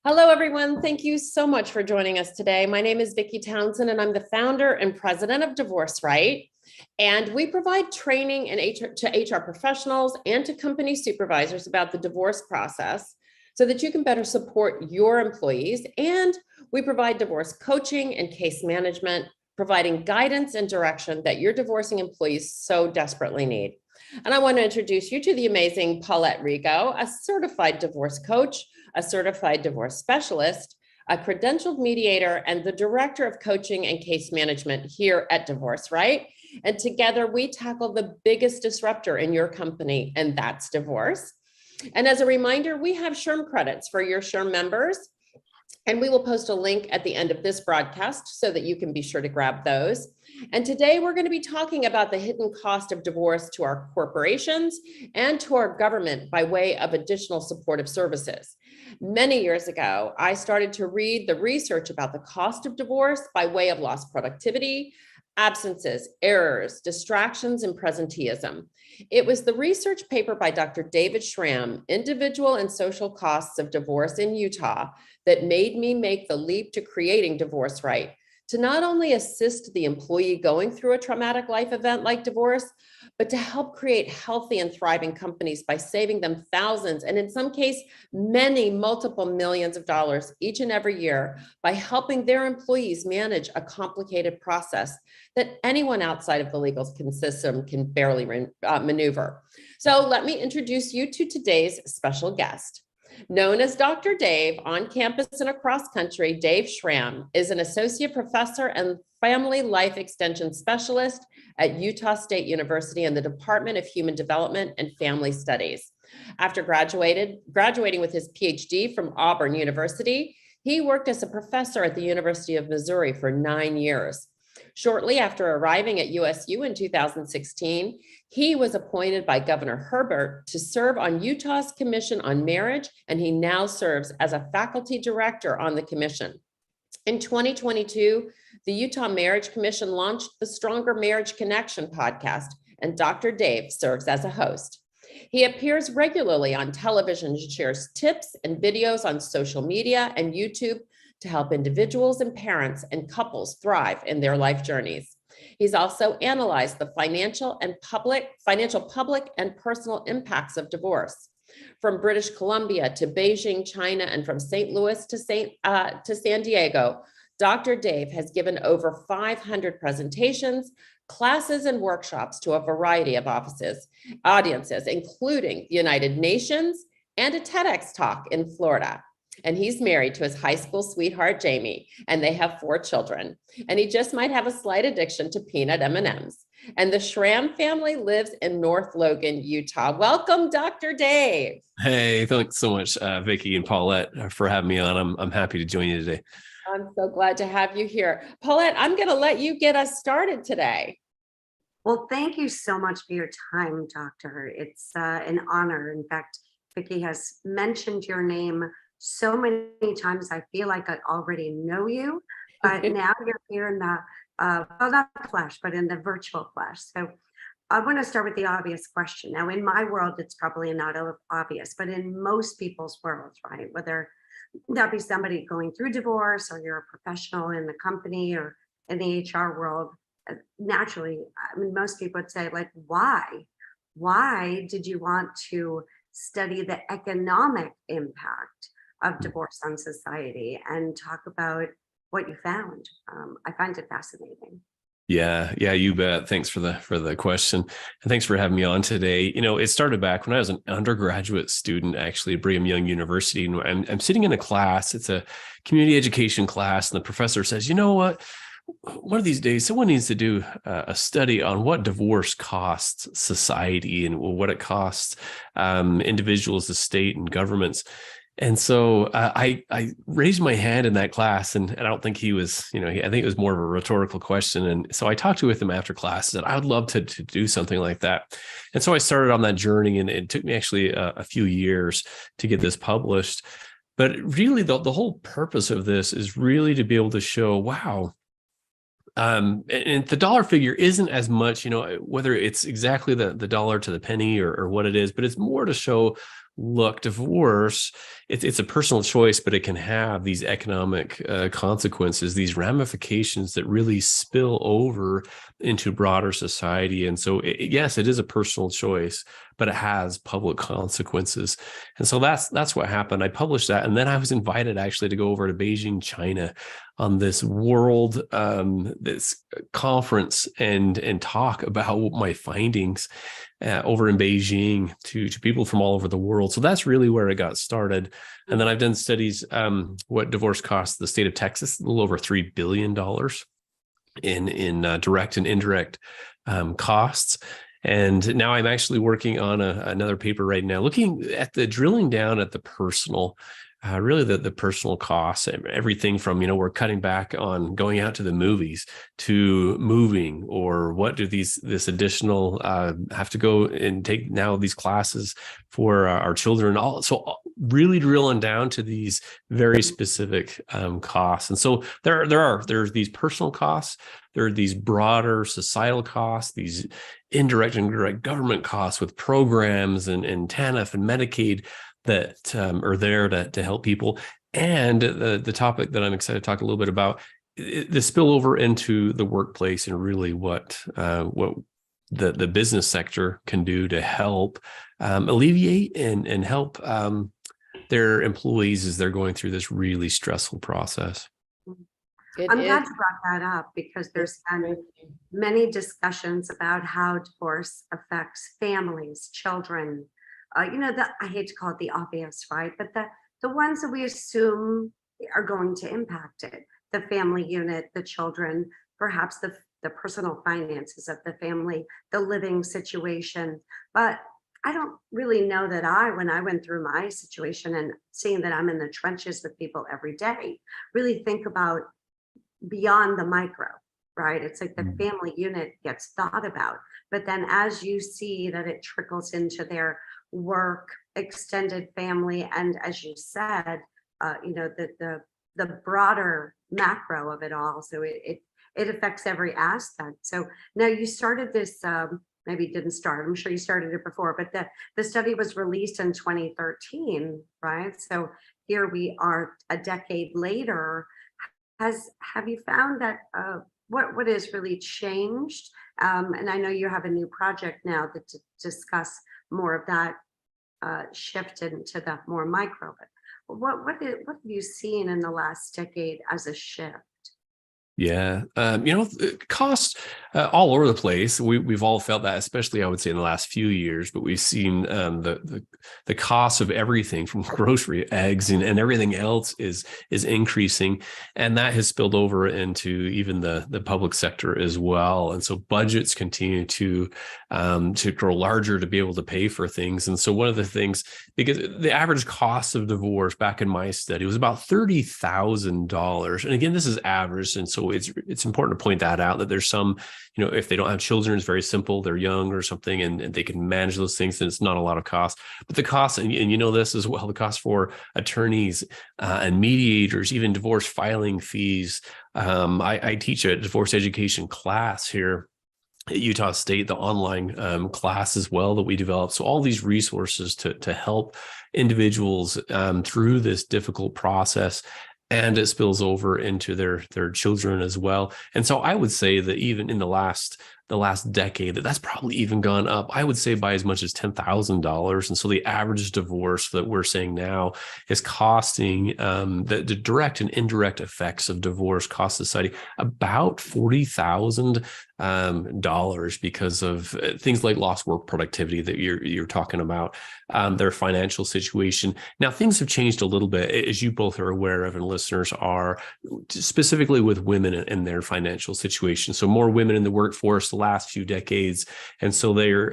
Hello, everyone. Thank you so much for joining us today. My name is Vicki Townsend, and I'm the founder and president of Divorce Right. And we provide training to HR professionals and to company supervisors about the divorce process so that you can better support your employees. And we provide divorce coaching and case management, providing guidance and direction that your divorcing employees so desperately need. And I want to introduce you to the amazing Paulette Rigo, a certified divorce coach, a certified divorce specialist, a credentialed mediator, and the director of coaching and case management here at Divorce Right. And together we tackle the biggest disruptor in your company, and that's divorce. And as a reminder, we have SHRM credits for your SHRM members. And we will post a link at the end of this broadcast so that you can be sure to grab those. And today we're going to be talking about the hidden cost of divorce to our corporations and to our government by way of additional supportive services. Many years ago, I started to read the research about the cost of divorce by way of lost productivity, absences, errors, distractions, and presenteeism. It was the research paper by Dr. David Schramm, Individual and Social Costs of Divorce in Utah, that made me make the leap to creating Divorce Right, to not only assist the employee going through a traumatic life event like divorce, but to help create healthy and thriving companies by saving them thousands, and in some cases, many multiple millions of dollars each and every year by helping their employees manage a complicated process that anyone outside of the legal system can barely maneuver. So let me introduce you to today's special guest. Known as Dr. Dave on campus and across country, Dave Schramm is an associate professor and family life extension specialist at Utah State University in the Department of Human Development and Family Studies. After graduating with his PhD from Auburn University, he worked as a professor at the University of Missouri for 9 years. Shortly after arriving at USU in 2016, he was appointed by Governor Herbert to serve on Utah's Commission on Marriage, and he now serves as a faculty director on the commission. In 2022, the Utah Marriage Commission launched the Stronger Marriage Connection podcast, and Dr. Dave serves as a host. He appears regularly on television and shares tips and videos on social media and YouTube to help individuals and parents and couples thrive in their life journeys. He's also analyzed the financial public and personal impacts of divorce. From British Columbia to Beijing, China, and from St. Louis to San Diego, Dr. Dave has given over 500 presentations, classes, and workshops to a variety of audiences, including the United Nations and a TEDx talk in Florida. And he's married to his high school sweetheart, Jamie, and they have 4 children. And he just might have a slight addiction to peanut M&Ms. And the Schramm family lives in North Logan, Utah. Welcome, Dr. Dave. Hey, thanks so much, Vicki and Paulette, for having me on. I'm happy to join you today. I'm so glad to have you here. Paulette, I'm going to let you get us started today. Well, thank you so much for your time, Doctor. It's an honor. In fact, Vicki has mentioned your name so many times, I feel like I already know you, but now you're here in the, well, not the flesh, but in the virtual flesh. So I want to start with the obvious question. Now, in my world, it's probably not obvious, but in most people's worlds, right? Whether that be somebody going through divorce or you're a professional in the company or in the HR world, naturally, I mean, most people would say, like, why? Why did you want to study the economic impact of divorce on society and talk about what you found? I find it fascinating. Yeah, you bet. Thanks for the question. And thanks for having me on today. You know, it started back when I was an undergraduate student, actually, at Brigham Young University. And I'm sitting in a class, it's a community education class, and the professor says, you know what? One of these days, someone needs to do a study on what divorce costs society and what it costs individuals, the state, and governments. And so I raised my hand in that class, and I don't think he was, I think it was more of a rhetorical question. And so I talked with him after class and I would love to do something like that. And so I started on that journey, and it took me actually a few years to get this published. But really, the whole purpose of this is really to be able to show, wow, and the dollar figure isn't as much, whether it's exactly the dollar to the penny or what it is, but it's more to show look, divorce, it's a personal choice, but it can have these economic consequences, these ramifications that really spill over into broader society. And so, yes, it is a personal choice, but it has public consequences. And so that's what happened. I published that, and then I was invited actually to go over to Beijing, China, on this world this conference and talk about my findings over in Beijing to people from all over the world. So that's really where it got started. And then I've done studies what divorce costs the state of Texas, a little over $3 billion in direct and indirect costs. And now I'm actually working on another paper right now, looking at drilling down at the personal, really the personal costs, everything from, we're cutting back on going out to the movies to moving, or what do this additional have to go and take now these classes for our children. So really drilling down to these very specific costs. And so there's these personal costs, there are these broader societal costs, these indirect and direct government costs with programs and TANF and Medicaid that are there to help people. And the topic that I'm excited to talk a little bit about, the spillover into the workplace, and really what the business sector can do to help alleviate and help their employees as they're going through this really stressful process. I'm glad you brought that up, because there's been many discussions about how divorce affects families, children. I hate to call it the obvious, right? But the ones that we assume are going to impact it, the family unit, the children, perhaps the personal finances of the family, the living situation. But I don't really know that when I went through my situation and seeing that I'm in the trenches with people every day, really think about beyond the micro, right? It's like the family unit gets thought about, but then as you see that it trickles into their work, extended family, and as you said, the broader macro of it all. So it affects every aspect. So now you started this, maybe you didn't start, I'm sure you started it before, but the study was released in 2013, right? So here we are a decade later. Have you found that what has really changed? And I know you have a new project now to discuss more of that shift into the more micro. But what have you seen in the last decade as a shift? Yeah. Costs all over the place. We've all felt that, especially I would say in the last few years, but we've seen the cost of everything from grocery, eggs, and everything else is increasing. And that has spilled over into even the public sector as well. And so budgets continue to grow larger to be able to pay for things. And so one of the things, because the average cost of divorce back in my study was about $30,000. And again, this is average. And so it's important to point that out, that there's some, if they don't have children, it's very simple, they're young or something, and they can manage those things, and it's not a lot of cost. But the cost, and you know this as well, the cost for attorneys and mediators, even divorce filing fees. I teach a divorce education class here at Utah State, the online class as well that we developed. So all these resources to help individuals through this difficult process, and it spills over into their children as well. And so I would say that even in the last decade, that's probably even gone up, I would say, by as much as $10,000. And so the average divorce that we're saying now is costing the direct and indirect effects of divorce cost society about $40,000 because of things like lost work productivity that you're talking about, their financial situation. Now, things have changed a little bit, as you both are aware of, and listeners are, specifically with women and their financial situation. So more women in the workforce the last few decades, and so they're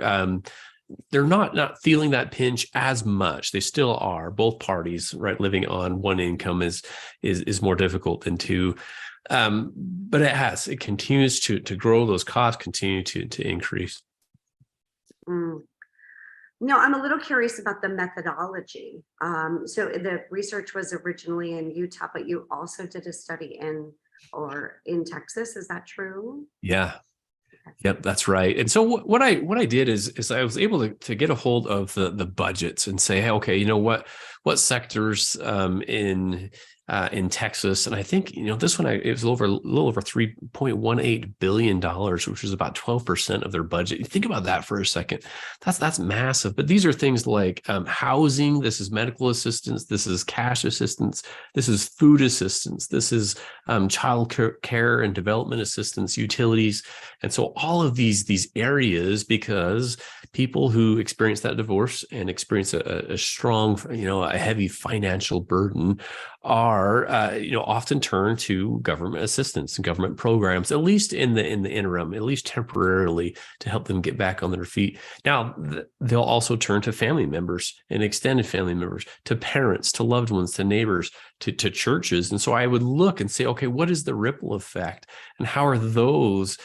not feeling that pinch as much. They still are, both parties, right? Living on one income is more difficult than two. But it continues to grow. Those costs continue to increase. No, I'm a little curious about the methodology. So the research was originally in Utah, but you also did a study in Texas. Is that true? Yeah. Yep, that's right. And so what I did is I was able to get a hold of the budgets and say, hey, okay, you know what sectors in Texas, and I think this one it was a little over $3.18 billion, which is about 12% of their budget. You think about that for a second. That's massive. But these are things like housing. This is medical assistance. This is cash assistance. This is food assistance. This is child care and development assistance, utilities. And so all of these areas, because people who experience that divorce and experience a strong, a heavy financial burden are, often turn to government assistance and government programs, at least in the interim, at least temporarily, to help them get back on their feet. Now, they'll also turn to family members and extended family members, to parents, to loved ones, to neighbors, to churches. And so I would look and say, okay, what is the ripple effect, and how are those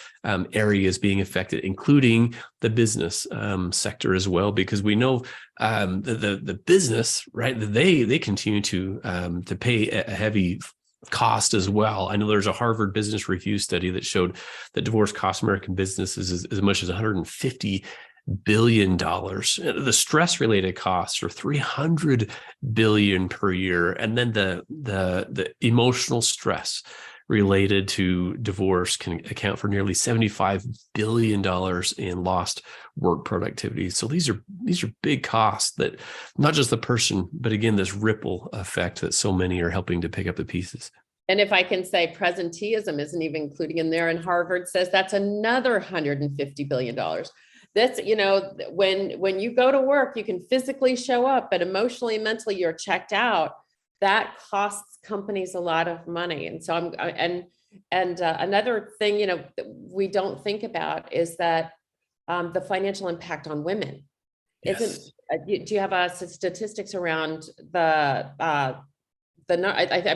areas being affected, including the business sector as well? Because we know the business, right? They continue to pay a heavy cost as well. I know there's a Harvard Business Review study that showed that divorce costs American businesses as much as $150 billion. The stress-related costs are $300 billion per year, and then the emotional stress related to divorce can account for nearly $75 billion in lost work productivity. So these are big costs that not just the person, but again, this ripple effect that so many are helping to pick up the pieces. And if I can say, presenteeism isn't even including in there, and Harvard says that's another $150 billion. That's, when you go to work, you can physically show up, but emotionally, mentally, you're checked out. That costs companies a lot of money. And so another thing, we don't think about is that the financial impact on women. Yes. Do you have statistics around I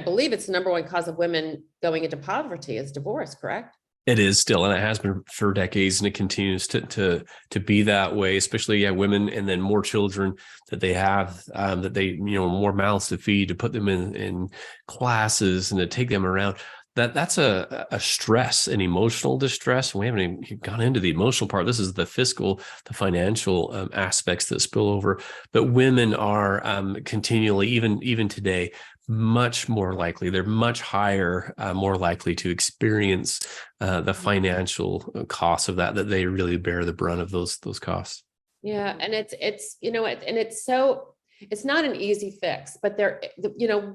believe it's the number one cause of women going into poverty is divorce, correct? It is still, and it has been for decades, and it continues to be that way, especially women, and then more children that they have, that they, more mouths to feed, to put them in classes and to take them around. That's a stress, an emotional distress. We haven't even gone into the emotional part. This is the fiscal, the financial aspects that spill over. But women are continually, even today, much more likely, they're much higher, more likely to experience the financial costs of that they really bear the brunt of those costs. Yeah. And it's not an easy fix, but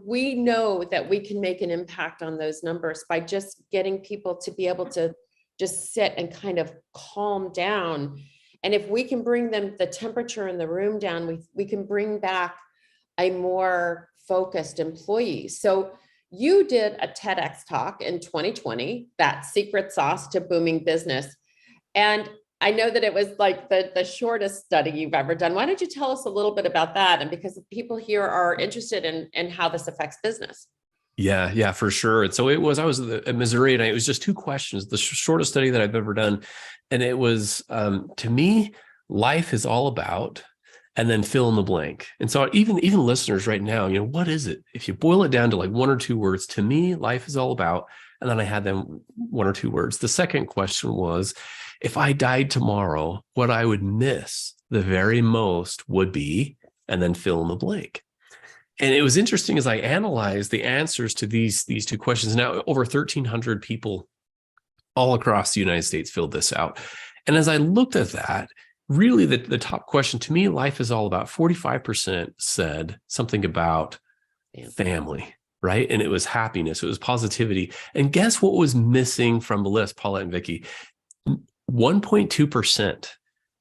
we know that we can make an impact on those numbers by just getting people to be able to just sit and kind of calm down. And if we can bring them the temperature in the room down, we can bring back a more focused employee. So you did a TEDx talk in 2020, that secret sauce to booming business. And I know that it was like the shortest study you've ever done. Why don't you tell us a little bit about that? And because people here are interested in how this affects business. Yeah, for sure. And so I was at Missouri, and it was just 2 questions, the shortest study that I've ever done. And it was, to me, life is all about, and then fill in the blank. And so even listeners right now, what is it? If you boil it down to like 1 or 2 words, to me, life is all about, and then I had them 1 or 2 words. The second question was, if I died tomorrow, what I would miss the very most would be, and then fill in the blank. And it was interesting as I analyzed the answers to these 2 questions. Now, over 1,300 people all across the United States filled this out. And as I looked at that, really the top question, to me, life is all about, 45% said something about family, right? And it was happiness, it was positivity. And guess what was missing from the list, Paulette and Vicki? 1.2%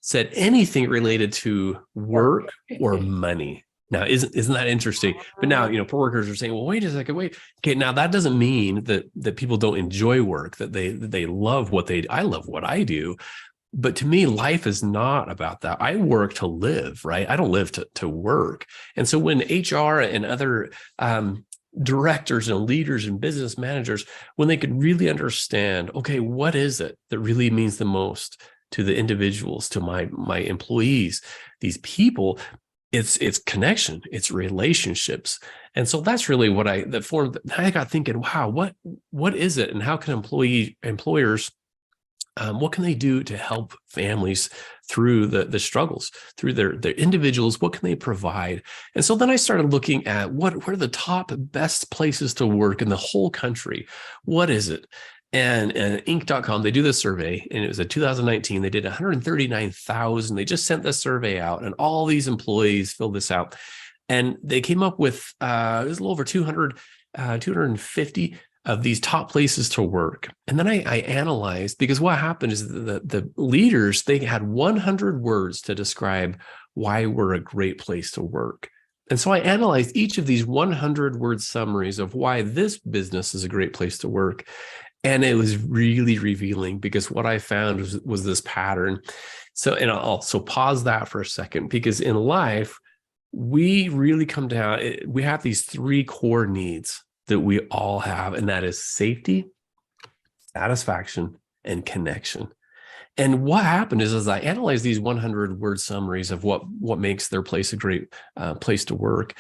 said anything related to work or money. Now, isn't that interesting? But now, pro workers are saying, well, wait a second, wait. Okay, now that doesn't mean that people don't enjoy work, that they love I love what I do. But to me, life is not about that. I work to live, right? I don't live to work. And so when HR and other directors and leaders and business managers, when they could really understand, okay, what is it that really means the most to the individuals, to my employees, these people, it's connection, it's relationships. And so that's really what I got thinking, wow, what is it? And how can employers What can they do to help families through the struggles, through their individuals? What can they provide? And so then I started looking at what are the top best places to work in the whole country? What is it? And Inc.com, they do this survey, and it was in 2019. They did 139,000. They just sent this survey out, and all these employees filled this out. And they came up with it was a little over 250 of these top places to work. And then I analyzed, because what happened is the leaders, they had 100 words to describe why we're a great place to work. And so I analyzed each of these 100 word summaries of why this business is a great place to work. And it was really revealing, because what I found was this pattern. So, and I'll also pause that for a second, because in life, we really come down, we have these three core needs that we all have, and that is safety, satisfaction, and connection. And what happened is, as I analyzed these 100 word summaries of what makes their place a great place to work,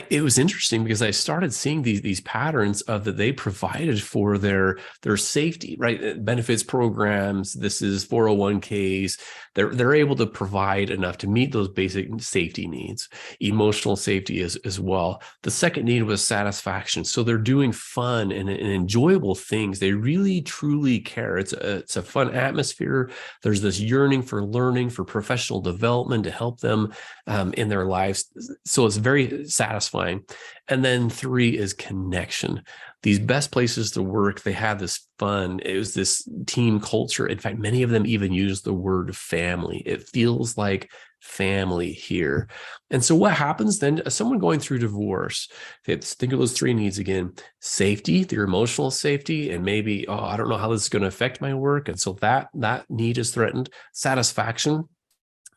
it was interesting, because I started seeing these patterns of that they provided for their safety, right? Benefits programs. This is 401ks. They're able to provide enough to meet those basic safety needs, emotional safety as well. The second need was satisfaction. So they're doing fun and enjoyable things. They really truly care. It's a fun atmosphere. There's this yearning for learning, for professional development to help them in their lives. So it's very satisfying. And then 3 is connection. These best places to work, they had this fun. It was this team culture. In fact, many of them even use the word family. It feels like family here. And so what happens then, someone going through divorce, think of those 3 needs again: safety, their emotional safety, and maybe, I don't know how this is going to affect my work. And so that need is threatened. Satisfaction.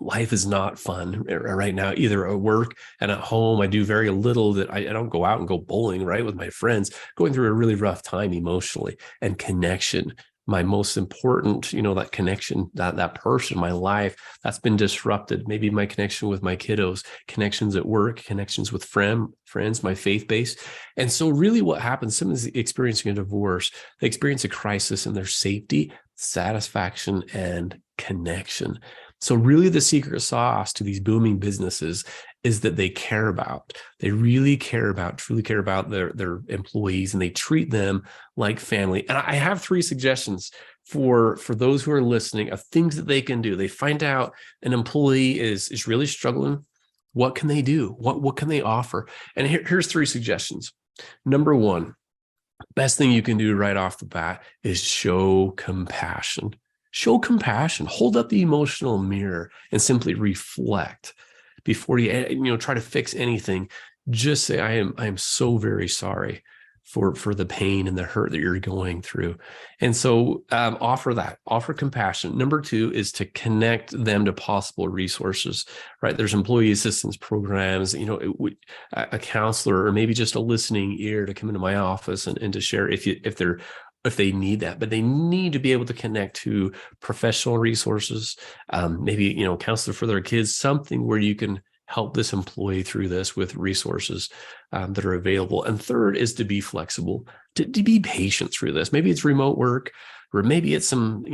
Life is not fun right now, either at work and at home. I do very little. That I don't go out and go bowling, right, with my friends, going through a really rough time emotionally. And connection, my most important, that connection, that person, my life, that's been disrupted. Maybe my connection with my kiddos, connections at work, connections with friends, my faith base. And so really what happens, someone's experiencing a divorce, they experience a crisis in their safety, satisfaction, and connection. So really the secret sauce to these booming businesses is that they really care about, truly care about their employees, and they treat them like family. And I have 3 suggestions for those who are listening of things that they can do. They find out an employee is really struggling. What can they do? What can they offer? And here's 3 suggestions. Number 1, best thing you can do right off the bat is show compassion. Show compassion. Hold up the emotional mirror and simply reflect before you try to fix anything. Just say, I am so very sorry for the pain and the hurt that you're going through. And so offer compassion. Number 2 is to connect them to possible resources, right? There's employee assistance programs, a counselor, or maybe just a listening ear to come into my office and to share if they need that. But they need to be able to connect to professional resources, maybe, counselor for their kids, something where you can help this employee through this with resources that are available. And third is to be flexible, to be patient through this. Maybe it's remote work, or maybe it's some,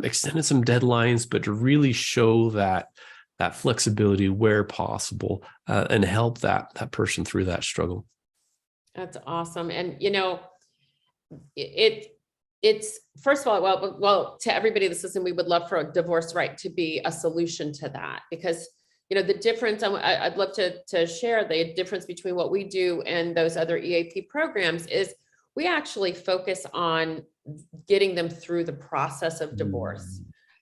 extended some deadlines, but to really show that flexibility where possible and help that person through that struggle. That's awesome. And, it's first of all, well, to everybody that's listening, we would love for a divorce right to be a solution to that, because the difference, I'd love to share the difference between what we do and those other EAP programs is we actually focus on getting them through the process of divorce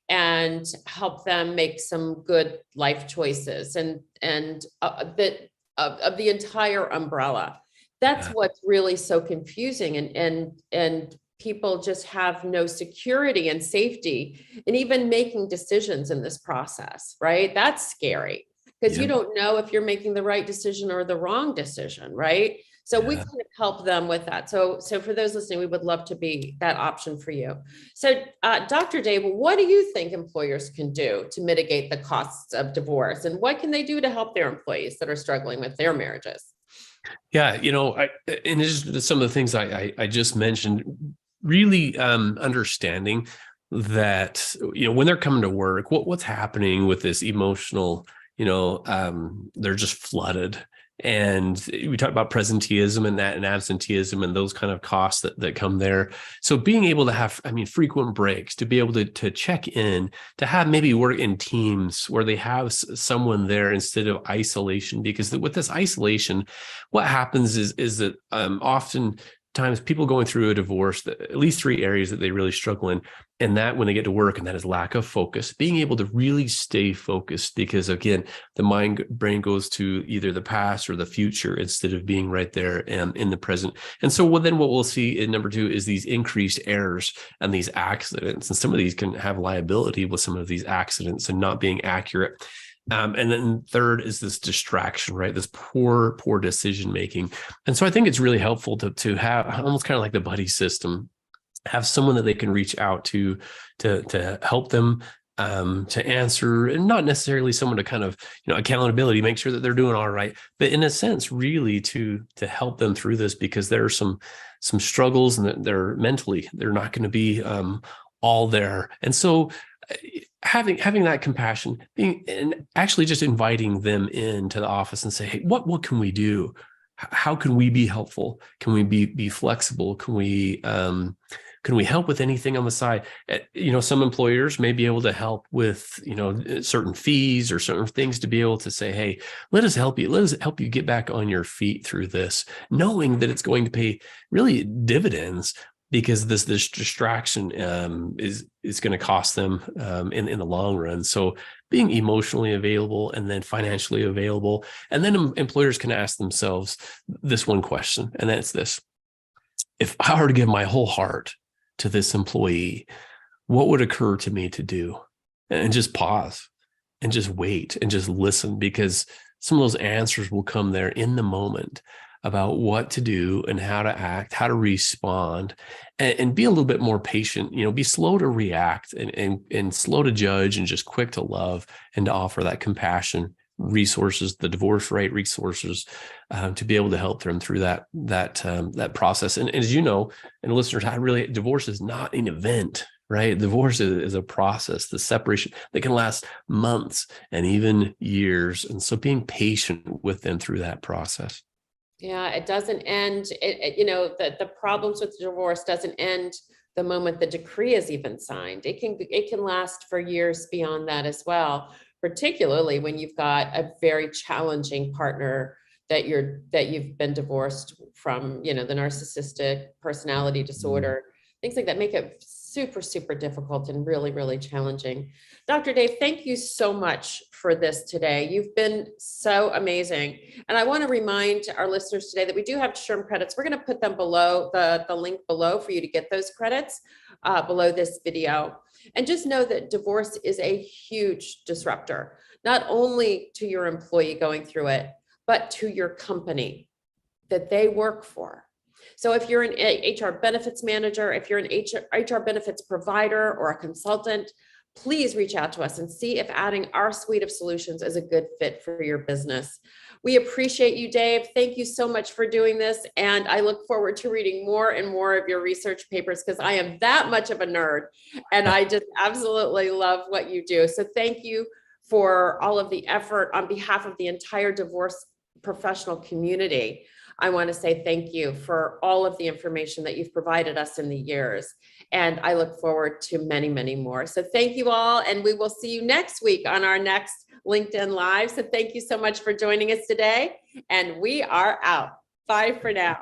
and help them make some good life choices and of the entire umbrella. That's what's really so confusing, and people just have no security and safety in even making decisions in this process, right? That's scary, because you don't know if you're making the right decision or the wrong decision, right? So we kind of help them with that. So for those listening, we would love to be that option for you. So Dr. Dave, what do you think employers can do to mitigate the costs of divorce, and what can they do to help their employees that are struggling with their marriages? Yeah, in addition to some of the things I just mentioned, really understanding that, when they're coming to work, what's happening with this emotional, they're just flooded. And we talked about presenteeism and absenteeism and those kind of costs that come there. So being able to have, frequent breaks, to be able to check in, to have maybe work in teams where they have someone there instead of isolation, because with this isolation, what happens is that oftentimes people going through a divorce, at least 3 areas that they really struggle in, and that when they get to work, and that is lack of focus, being able to really stay focused, because again, the brain goes to either the past or the future instead of being right there in the present. And so then what we'll see in number 2 is these increased errors and these accidents. And some of these can have liability with some of these accidents and not being accurate. And then third is this distraction, right? This poor decision making. And so I think it's really helpful to have almost kind of like the buddy system, have someone that they can reach out to help them, to answer, and not necessarily someone to kind of, accountability, make sure that they're doing all right, but in a sense, really to help them through this, because there are some struggles, and they're mentally, they're not going to be all there. And so having that compassion, and actually just inviting them into the office and say, hey, what can we do? How can we be helpful? Can we be flexible? Can we help with anything on the side? Some employers may be able to help with, certain fees or certain things, to be able to say, hey, let us help you. Let us help you get back on your feet through this, knowing that it's going to pay really dividends, because this distraction is going to cost them in the long run. So being emotionally available and then financially available, and then employers can ask themselves this one question, and that's this: if I were to give my whole heart to this employee, what would occur to me to do? And just pause and just wait and just listen, because some of those answers will come there in the moment about what to do and how to act, how to respond, and be a little bit more patient, be slow to react and slow to judge, and just quick to love and to offer that compassion, resources, the divorce right resources, to be able to help them through that process. And as you know, and listeners, divorce is not an event, right? Divorce is a process, the separation that can last months and even years. And so being patient with them through that process. Yeah, it doesn't end. The problems with divorce doesn't end the moment the decree is even signed. It can last for years beyond that as well, particularly when you've got a very challenging partner that you've been divorced from, the narcissistic personality disorder, things like that make it super, super difficult and really, really challenging. Dr. Dave, thank you so much for this today. You've been so amazing. And I want to remind our listeners today that we do have SHRM credits. We're going to put them below, the link below, for you to get those credits below this video. And just know that divorce is a huge disruptor, not only to your employee going through it, but to your company that they work for. So if you're an HR benefits manager, if you're an HR benefits provider or a consultant, please reach out to us and see if adding our suite of solutions is a good fit for your business. We appreciate you, Dave. Thank you so much for doing this. And I look forward to reading more and more of your research papers, because I am that much of a nerd and I just absolutely love what you do. So thank you for all of the effort on behalf of the entire divorce professional community. I want to say thank you for all of the information that you've provided us in the years. And I look forward to many, many more. So thank you all. And we will see you next week on our next LinkedIn Live. So thank you so much for joining us today. And we are out. Bye for now.